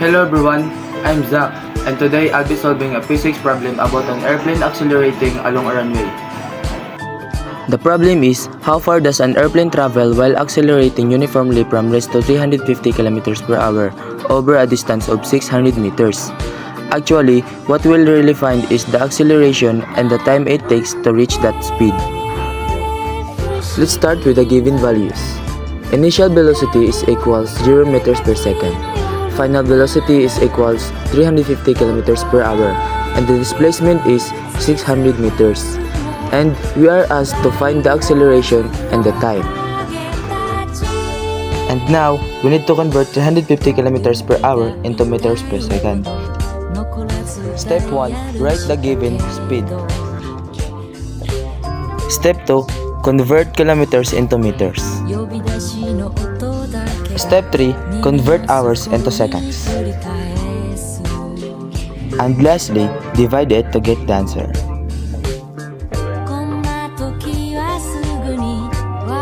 Hello everyone, I'm Zach, and today I'll be solving a physics problem about an airplane accelerating along a runway. The problem is, how far does an airplane travel while accelerating uniformly from rest to 350 km per hour over a distance of 600 meters? Actually, what we'll really find is the acceleration and the time it takes to reach that speed. Let's start with the given values. Initial velocity is equals 0 meters per second. Final velocity is equals 350 kilometers per hour, and the displacement is 600 meters. And we are asked to find the acceleration and the time. And now, we need to convert 350 kilometers per hour into meters per second. Step 1. Write the given speed. Step 2. Convert kilometers into meters. Step 3. Convert hours into seconds. And lastly, divide it to get the answer.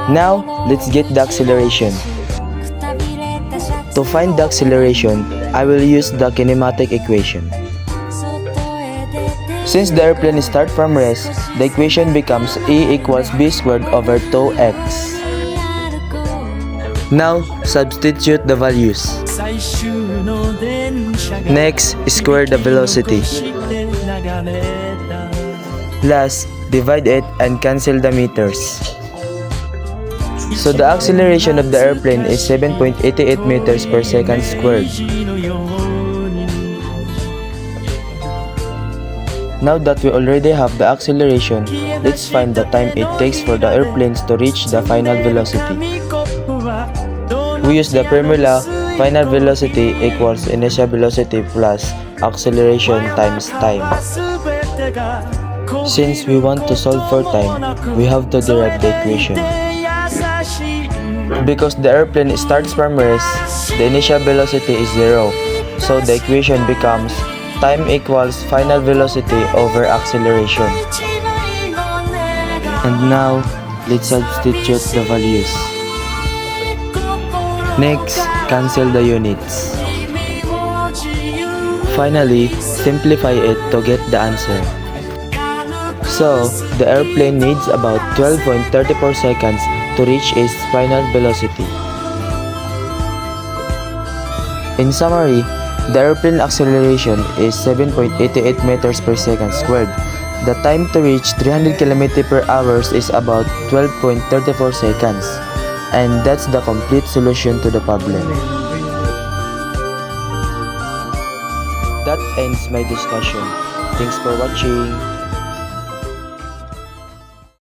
Now, let's get the acceleration. To find the acceleration, I will use the kinematic equation. Since the airplane starts from rest, the equation becomes E equals B squared over 2x. Now, substitute the values. Next, square the velocity. Last, divide it and cancel the meters. So the acceleration of the airplane is 7.88 meters per second squared. Now that we already have the acceleration, let's find the time it takes for the airplanes to reach the final velocity. We use the formula final velocity equals initial velocity plus acceleration times time. Since we want to solve for time, we have to derive the equation. Because the airplane starts from rest, the initial velocity is 0, so the equation becomes time equals final velocity over acceleration. And now, let's substitute the values. Next, cancel the units. Finally, simplify it to get the answer. So, the airplane needs about 12.34 seconds to reach its final velocity. In summary, the airplane acceleration is 7.88 meters per second squared. The time to reach 300 km per hour is about 12.34 seconds. And that's the complete solution to the problem. That ends my discussion. Thanks for watching.